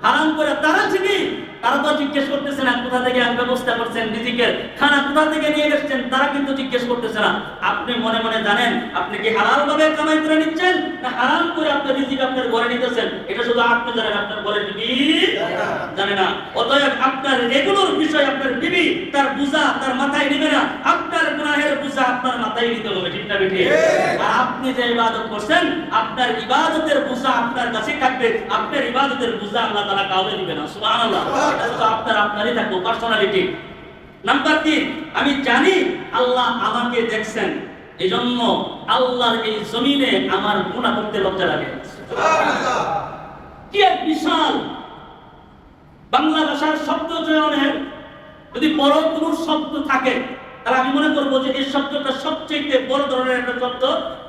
হারাম করে তারা ঠিকই, তারা তো জিজ্ঞেস করতেছে না কোথা থেকে ব্যবস্থা করছেন রিজিকের, খানা কোথা থেকে নিয়ে গেছেন, তারা কিন্তু জিজ্ঞেস করতেছে না। আপনি মনে মনে জানেন আপনি কি হালাল ভাবে কামাই করে নিচ্ছেন না হারাম করে আপনার রিজিক আপনার ঘরে নিতেছেন, এটা শুধু আপনি জানেন, আপনার ঘরের বিবি জানে না। অতএব আপনার এগুলোর বিষয় আপনার বিবি তার বোঝা তার মাথায় নিবে না, আপনার গুনাহের বোঝা আপনার মাথায় নিতে হবে, ঠিক না বেঠিক? আর আপনি যে ইবাদত করছেন আপনার ইবাদতের বোঝা আপনার কাছে থাকবে, আপনার ইবাদতের বোঝা আল্লাহ তাআলা কাউকে দিবে না। সুবহানাল্লাহ। এটা শুধু আপনারই থাকবে, পার্সোনালিটি। নাম্বার 3, আমি জানি আল্লাহ আমাকে দেখছেন, এজন্য আল্লাহর এই জমিনে আমার গুনাহ করতে লজ্জা লাগে। সুবহানাল্লাহ। কি এক বিশাল বাংলা ভাষার শব্দ চয়নের যদি বড় কোনো শব্দ থাকে তাহলে আমি মনে করবো যে এই শব্দটা সবচেয়ে বড় ধরনের একটা শব্দ,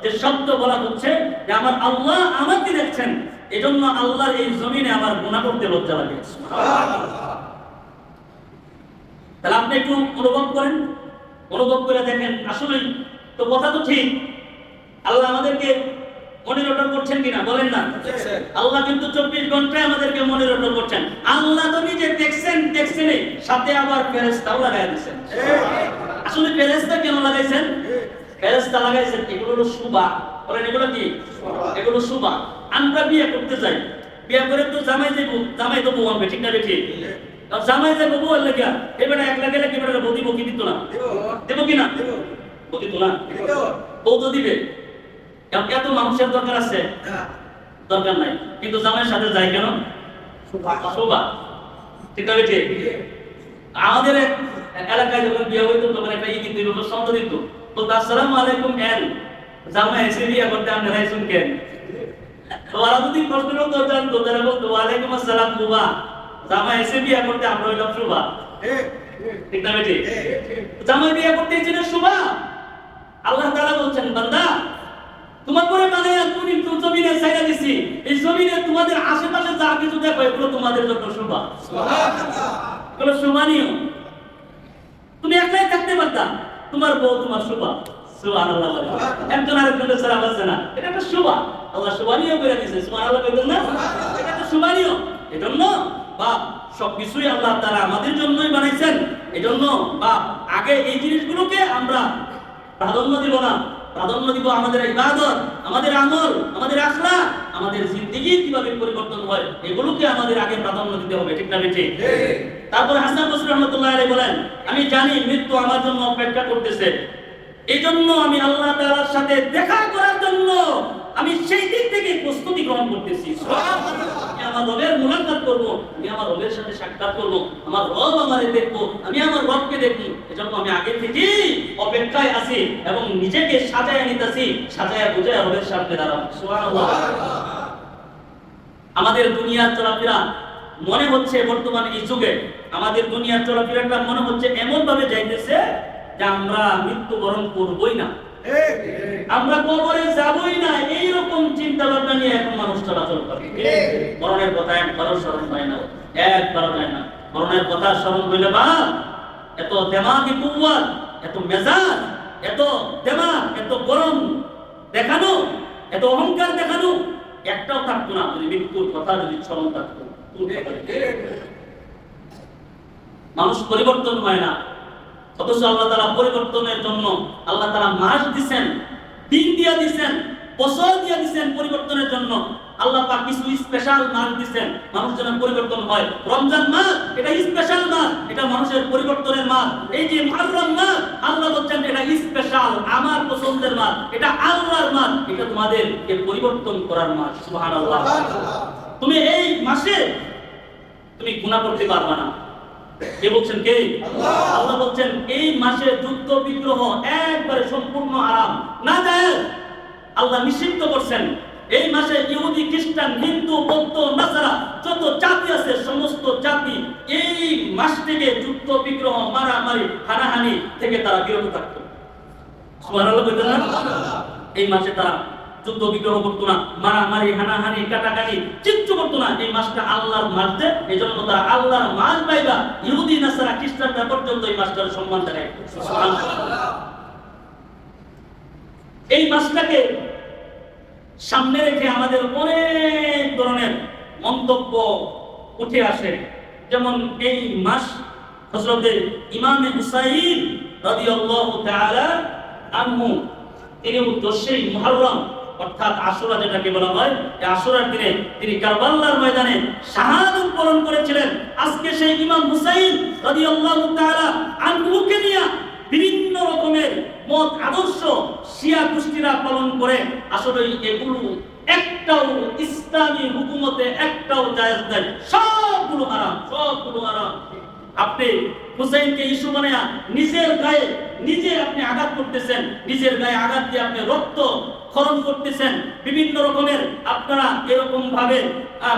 যে শব্দ বলা হচ্ছে যে আমার আল্লাহ আমাকে দেখছেন, এজন্য আল্লাহর এই জমিনে আমার গুনাহ করতে লজ্জা লাগে। তাহলে আপনি একটু অনুভব করে দেখেন, আসলে তো কথা তো ঠিক, আল্লাহ আমাদেরকে মনিটর করছেন কিনা বলেন না? আল্লাহ কিন্তু 24 ঘন্টায় আমাদেরকে মনিটর করছেন। আল্লাহ তো নিজে দেখছেনই, সাথে আবার ফেরেশতাও লাগায় দিয়েছেন। আসলে ফেরেশতা কেন লাগাইছেন? ফেরেশতা লাগাইছেন এগুলো হলো শুবা। বলেন এগুলো কি? এগুলো শুবা। আমরা বিয়ে করতে যাই, বিয়ে করে তো জামাই তো বউ আনবে, ঠিক না ঠিক? জামাই যে বউ আনলে কি এবারে একলা গেলে কি বলে বউ কি দিত না? দেব কি না? বউ দিত না, বউ তো দিবে। এত মানুষের দরকার আছে? দরকার নাই, কিন্তু জামাইয়ের সাথে যায় কেন? শুবা, ঠিক না ঠিক? আমাদের এলাকায় যখন বিয়ে হইতো তখন একটা ই কিন্তু সন্দেহ দিত, বলতো আসসালামু আলাইকুম এন, জামাই এসে বিয়ে করতে আমরা রাইছুন কেন? ওরা যদি প্রশ্নের উত্তর জানতো তারা বলতো ওয়ালাইকুম আসসালাম বুবা, জামাই এসে বিয়ে করতে আমরা হইলাম শুবা, ঠিক না ঠিক? জামাই বিয়ে করতে এসেছিল শুবা। আল্লাহ তাআলা বলছেন বান্দা তোমার পরে বানাইয়া তুমি জমিনে ছাইরা দিছি, এই জমিনে তোমাদের আশেপাশে যা কিছু দেখো এগুলো তোমাদের জন্য শুবা। সুবহানাল্লাহ। এগুলো শুভনীয়। তুমি একলাই থাকতে পারতা, তোমার বউ তোমার শুবা। সুবহানাল্লাহ বলে একজন আরেকজনের সালাম আছে না, এটা একটা শুভা, আল্লাহ শুভানিও করে দিয়েছে। সুবহানাল্লাহ বলতেন না, এটা একটা শুভানিও। এজন্য বাপ সবকিছুই আল্লাহ তাআলা আমাদের জন্যই বানাইছেন। এজন্য বাপ আগে এই জিনিসগুলোকে আমরা প্রাধান্য দিব না, প্রাধান্য দিব আমাদের ইবাদত, আমাদের আমল, আমাদের আখলাক, আমাদের জিন্দেগি কিভাবে পরিবর্তন হয়, এগুলোকে আমাদের আগে প্রাধান্য দিতে হবে। ঠিক না বেঠিক? তারপর হাসান বসরি রাহমাতুল্লাহ আলাইহি বলেন, আমি জানি মৃত্যু আমার জন্য অপেক্ষা করতেছে, এই জন্য আমি আল্লাহ তাআলার সাথে দেখা করার জন্য আমি সেই দিক থেকে প্রস্তুতি গ্রহণ করতেছি। আমি আমার রবের মুলাকাত করব, আমি আমার রবের সাথে সাক্ষাৎ করব, আমার রব আমারে দেখবো, আমি আমার রবকে দেখব। এজন্য আমি আগে থেকেই অপেক্ষায় আছি এবং নিজেকে সাজায় নিতেছি, সাজায় বুঝায় রবের সামনে দাঁড়াবো। সুবহানাল্লাহ। আমাদের দুনিয়ার চলাফেরা মনে হচ্ছে বর্তমানে এই যুগে আমাদের দুনিয়ার চলাফেরাটা মনে হচ্ছে এমন ভাবে যাইতেছে যে আমরা মৃত্যুবরণ করবই না, আমরা কবরে যাবই না, এইরকম চিন্তা ভাবনা নিয়ে এখন মানুষ চলাচল করে। মরণের কথা একবারও স্মরণ হয় না, একবারও হয় না। মরণের কথা স্মরণ হইলে বা এত দেমাগি কুওয়াত, এত মেজাজ, এত দেমাগ, এত গরম দেখানো, এত অহংকার দেখানো একটাও থাকতো না যদি মৃত্যুর কথা যদি স্মরণ থাকতো। মানুষ পরিবর্তন হয় না, অথচ আল্লাহ তাআলা পরিবর্তনের জন্য আল্লাহ তাআলা মাস দিবেন, দিন দিয়া দিবেন, বছর দিয়া দিবেন পরিবর্তনের জন্য। আল্লাহ পাক কিছু স্পেশাল মাস দিবেন মানুষ যেন পরিবর্তন হয়। রমজান মাস এটা স্পেশাল মাস, এটা মানুষের পরিবর্তনের মাস। এই যে মুহররম মাস আল্লাহ বলেন এটা স্পেশাল, আমার পছন্দের মাস, এটা আল্লাহর মাস, এটা তোমাদেরকে পরিবর্তন করার মাস। সুবহানাল্লাহ। তুমি এই মাসে তুমি গুনাহ করতে পারবে না। কে বলছেন? কে? আল্লাহ বলছেন এই মাসে যুদ্ধ বিগ্রহ একবারে সম্পূর্ণ আরাম, না যায় আল্লাহ নিষিদ্ধ করছেন। এই মাসে ইহুদি, খ্রিস্টান, হিন্দু, বৌদ্ধ, নাসারা যত জাতি আছে সমস্ত জাতি এই মাস থেকে যুদ্ধ বিগ্রহ, মারামারি, হানাহানি থেকে তারা বিরত থাকতো। সুবহানাল্লাহ বলতেন না? এই মাসে তারা যুদ্ধ বিগ্রহ করতো না, মারামারি, হানাহানি, কাটাকাটি কিচ্ছু করতো না। এই মাসটা আল্লাহর মাস, এই জন্য তারা আল্লাহর মাস পাইবা। ইহুদি, নাসারা, খ্রিস্টানরা পর্যন্ত এই মাসটার সম্মান দেয়। এই মাসটাকে সামনে রেখে আমাদের অনেক ধরনের মন্তব্য উঠে আসে। যেমন এই মাস হযরতে ইমামে হুসাইন রাদিয়াল্লাহু তাআলা আনহু তিনি 10 মুহররম অর্থাৎ আশুরা যেটাকে বলা হয়, এই আশুরার দিনে তিনি কারবালার ময়দানে শাহাদাত বরণ করেছিলেন। আজকে সেই ইমাম হুসাইন রাদিয়াল্লাহু তাআলা আনহুকে নিয়ে বিভিন্ন রকমের মত আদর্শ শিয়া গোষ্ঠীরা পালন করে। আসলে এগুলো একটাও ইসলামী হুকুমতে একটাও জায়েজ নাই, সবগুলো হারাম, সবগুলো হারাম। আপনি হুসাইনকে ইস্যু বানায়া নিজের গায়ে নিজে আপনি আঘাত করতেছেন, নিজের গায়ে আঘাত দিয়ে আপনি রক্ত খরণ করতেছেন, বিভিন্ন রকমের আপনারা এরকম ভাবে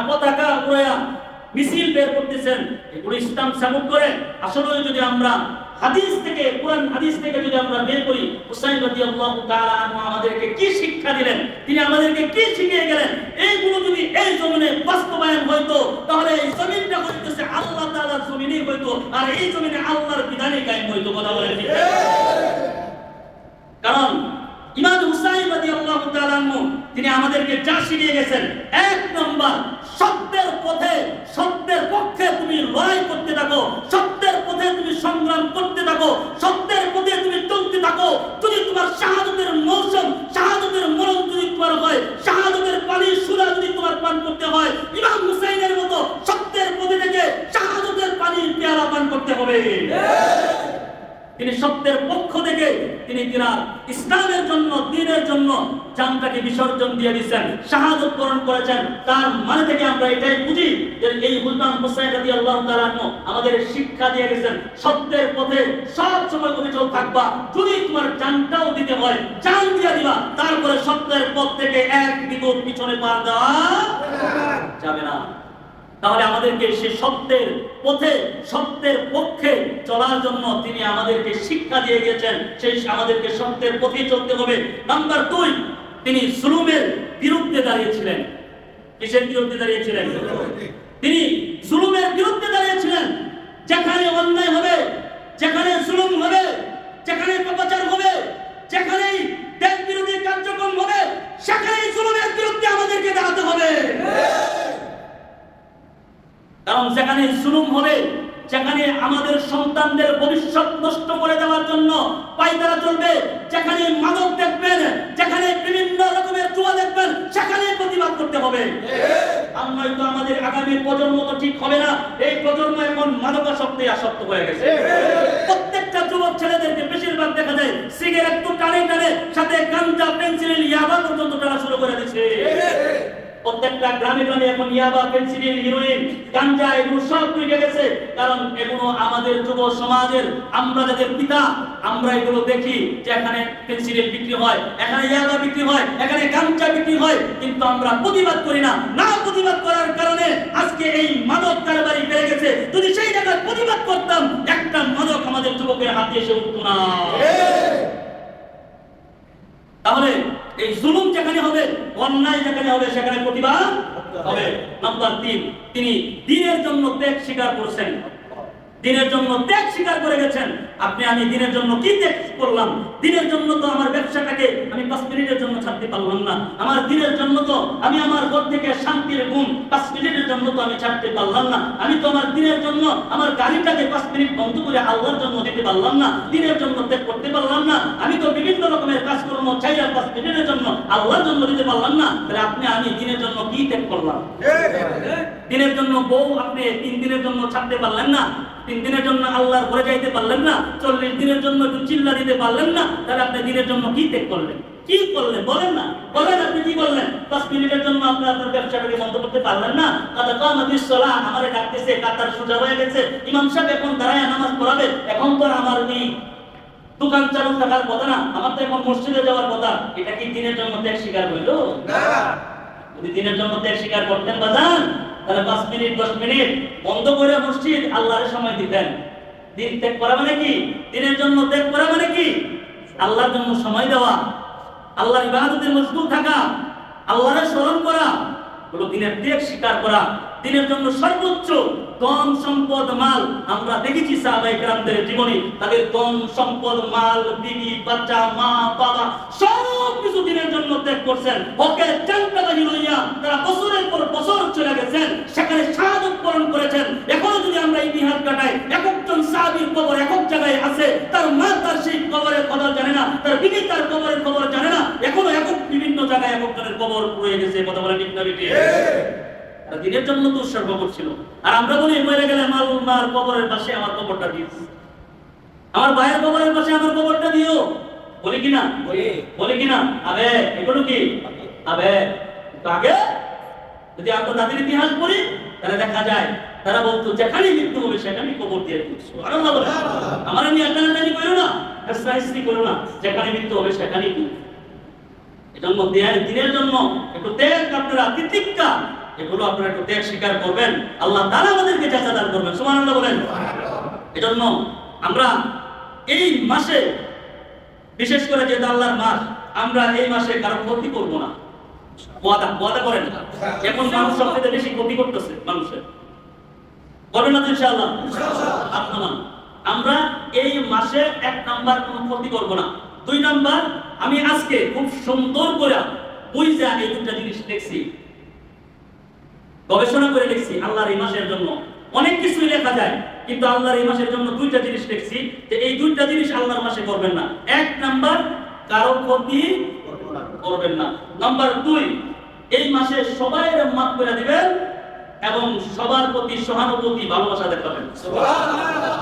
পতাকা উড়ায়া মিছিল বের করতেছেন। এগুলো ইসলাম সাপোর্ট করে? আসলে যদি আমরা হাদিস থেকে, কোরআন হাদিস থেকে যদি আমরা বের করি, হুসাইন রাদিয়াল্লাহু তাআলা আনহু আমাদেরকে কি শিক্ষা দিলেন, তিনি আমাদেরকে কি শিখিয়ে গেলেন, এইগুলো যদি এই জমিনে বাস্তবায়ন হইতো তাহলে এই জমিনটা হইতেছে আল্লাহ তাআলার জমিনই হইতো, আর এই জমিনে আল্লাহর বিধানই কায়েম হইতো। কথা বলেন ঠিক? কারণ ইমাম হুসাইন রাদিয়াল্লাহু তাআলা আনহু তিনি আমাদেরকে যা শিখিয়ে গেছেন, এক নাম্বার সত্যের পথে, সত্যের পক্ষে তুমি লড়াই করতে থাকো, সত্যের পথে তুমি সংগ্রাম করতে থাকো, সত্যের পথে তুমি চলতে থাকো। যদি তোমার শাহাদাতের মৌসুম, শাহাদাতের মরণ যদি তোমার হয়, শাহাদাতের পানির সুরা যদি তোমার পান করতে হয়, ইমাম হুসাইনের মতো সত্যের পথে থেকে শাহাদাতের পানির পেয়ালা পান করতে হবে। তিনি সত্যের পক্ষ থেকে তিনি ইসলামের জন্য, দ্বীনের জন্য জানটাকে বিসর্জন দিয়ে দিয়েছেন, শাহাদাত বরণ করেছেন। তার মানে থেকে আমরা এটাই বুঝি যে এই ইমাম হুসাইন রাদিয়াল্লাহু তাআলা আমাদের শিক্ষা দিয়ে গেছেন, সত্যের পথে সব সময় অবিচল থাকবা। যদি তোমার জানটাও দিতে হয়, জান দিয়ে দিবা, তারপরে সত্যের পথ থেকে এক বিগত পিছনে পা দেওয়া যাবে না। তাহলে আমাদেরকে সেই সত্যের পথে, সত্যের পক্ষে চলার জন্য তিনি আমাদেরকে শিক্ষা দিয়ে গেছেন, সেই আমাদেরকে সত্যের পথে চলতে হবে। নাম্বার 2, তিনি জুলুমের বিরুদ্ধে দাঁড়িয়েছিলেন। কিসের বিরুদ্ধে দাঁড়িয়েছিলেন? তিনি জুলুমের বিরুদ্ধে দাঁড়িয়েছিলেন। যেখানে অন্যায় হবে, যেখানে জুলুম হবে, যেখানে পাপাচার হবে, যেখানেই কারণ যেখানে জুলুম হবে, যেখানে আমাদের সন্তানদের ভবিষ্যৎ নষ্ট করে দেওয়ার জন্য পায়তারা চলবে, যেখানে মাদক দেখবেন, যেখানে বিভিন্ন রকমের জুয়া দেখবেন, সেখানে প্রতিবাদ করতে হবে। আর নয়তো আমাদের আগামী প্রজন্ম তো ঠিক হবে না। এই প্রজন্ম এখন মাদকাসক্তে আসক্ত হয়ে গেছে। প্রত্যেকটা যুবক ছেলেদেরকে বেশিরভাগ দেখা যায় সিগারেট তো টানে টানে, সাথে গাঞ্জা, পেন্সিল, ইয়াবা পর্যন্ত টানা শুরু করে দিচ্ছে। প্রত্যেকটা গ্রামে গ্রামে এখন ইয়াবা, পেন্সিলিন, হিরোইন, গাঞ্জা এগুলো সব ঢুকে গেছে। কারণ এগুলো আমাদের যুব সমাজের, আমরা যাদের পিতা, আমরা এগুলো দেখি যে এখানে পেন্সিলিন বিক্রি হয়, এখানে ইয়াবা বিক্রি হয়, এখানে গাঞ্জা বিক্রি হয়, কিন্তু আমরা প্রতিবাদ করি না। না প্রতিবাদ করার কারণে আজকে এই মাদক কারবারি বেড়ে গেছে। যদি সেই জায়গায় প্রতিবাদ করতাম, একটা মাদক আমাদের যুবকের হাতে এসে উঠতো না। তাহলে এই জুলুম যেখানে হবে, অন্যায় যেখানে হবে, সেখানে প্রতিবাদ হবে। নাম্বার 3, তিনি দ্বীনের জন্য ত্যাগ স্বীকার করছেন। দ্বীনের জন্য ত্যাগ স্বীকার করে গেছেন। আমি দ্বীনের জন্য কি ত্যাগ করলাম? দ্বীনের জন্য তো আমার ব্যবসাটাকে আমি 5 মিনিটের জন্য ছাড়তে পারলাম না। আমার দ্বীনের জন্য তো আমি আমার ঘর থেকে শান্তির ঘুম 5 মিনিটের জন্য তো আমি ছাড়তে পারলাম না। আমি তো আমার দ্বীনের জন্য আমার গাড়িটাকে 5 মিনিট বন্ধ করে আল্লাহর জন্য দিতে পারলাম না। দ্বীনের জন্য ত্যাগ করতে পারলাম না। আমি তো বিভিন্ন রকমের কাজকর্ম চাইয়া 5 মিনিটের জন্য আল্লাহর জন্য দিতে পারলাম না। তাহলে আমি দ্বীনের জন্য কি ত্যাগ করলাম? দ্বীনের জন্য বউ আপনি 3 দিনের জন্য ছাড়তে পারলেন না, 3 দিনের জন্য আল্লাহর ঘরে যাইতে পারলেন না, 40 দিনের জন্য একটু চিল্লা দিতে পারলেন না, তাহলে আপনি দিনের জন্য কি ত্যাগ করলেন? কি করলেন বলেন না, বলেন আপনি কি করলেন? 5 মিনিটের জন্য আপনি আপনার ব্যবসাটাকে বন্ধ করতে পারলেন না। কাদা কামাতিস সালাহ, আমারে ডাকতেছে, কাতার সোজা হয়ে গেছে, ইমাম সাহেব এখন দাঁড়ায় নামাজ পড়াবে, এখন তো আমার এই দোকান চালু থাকার কথা না, আমার তো এখন মসজিদে যাওয়ার কথা। এটা কি দিনের জন্য ত্যাগ স্বীকার হইল? না। যদি দিনের জন্য ত্যাগ স্বীকার করতেন বাজান, তাহলে 5 মিনিট 10 মিনিট বন্ধ করে মসজিদ আল্লাহর সময় দিতেন। দিন ত্যাগ করা মানে কি? দিনের জন্য ত্যাগ করা মানে কি? আল্লাহর জন্য সময় দেওয়া, আল্লাহর ইবাদতে মশগুল থাকা, আল্লাহর স্মরণ করা, হলো দিনের ত্যাগ স্বীকার করা। দিনের জন্য সর্বোচ্চ ধন সম্পদ মাল, আমরা দেখেছি সাহাবায়ে কেরামদের জীবনে, তাদের ধন সম্পদ মাল, বিবি বাচ্চা, মা বাবা সব কিছু দিনের জন্য ত্যাগ করছেন। ওকে চাংটাবাজি লইয়া তারা বছরের পর বছর চলে গেছেন, সেখানে শাহাদাত বরণ করেছেন। এখন যদি আমরা ইতিহাস কাটাই, একজন সাহাবীর কবর একক জায়গায় আছে, তার মা তার সেই কবরের কথা জানে না, তার বিবি তার কবরের খবর জানে না, এখনো একক বিভিন্ন জায়গায় একজনের কবর রয়ে গেছে। কথা বলে ঠিক না বেটি? দিনের জন্য তো উৎসর্গ করছিল। আর আমরা বলি মরে গেলে মার কবরের পাশে আমার কবরটা দিও, আমার ভাইয়ের কবরের পাশে আমার কবরটা দিও, বলি কিনা? বলি কিনা? আবে এগুলো কি আবে আগে যদি আমরা তাদের ইতিহাস পড়ি, তাহলে দেখা যায় তারা বলতো যেখানে মৃত্যু হবে সেখানে কবর দিয়ে দিচ্ছ। আমার আমি একটানাটানি করো না, স্ত্রী করো না, যেখানে মৃত্যু হবে সেখানেই দিও। এজন্য দিনের জন্য একটু ত্যাগ, আপনারা তিতিক্ষা, এগুলো আপনারা একটু ত্যাগ স্বীকার করবেন, আল্লাহ তাআলা আমাদেরকে জাযাদান করবেন। সুবহানাল্লাহ বলেন। এজন্য আমরা এই মাসে, বিশেষ করে যেটা আল্লাহর মাস, আমরা এই মাসে কারো ক্ষতি করব না। ওয়াদা করেন। এখন মানুষ সবচেয়ে বেশি ক্ষতি করতেছে মানুষের, করবেন না ইনশাআল্লাহ? আপনারা আমরা এই মাসে 1 নাম্বার কোনো ক্ষতি করব না। 2 নাম্বার, আমি আজকে খুব সুন্দর করে বুঝা এই 2টা জিনিস দেখছি, গবেষণা করে দেখছি। আল্লাহর এই মাসের জন্য অনেক কিছুই লেখা যায়, কিন্তু আল্লাহর এই মাসের জন্য 2টা জিনিস দেখছি যে এই 2টা জিনিস আল্লাহর মাসে করবেন না। 1 নাম্বার, কারো ক্ষতি করবেন না। নাম্বার 2, এই মাসে সবাইকে মাফ করে দিবেন এবং সবার প্রতি সহানুভূতি, ভালোবাসা দেখাবেন। সুবহানাল্লাহ।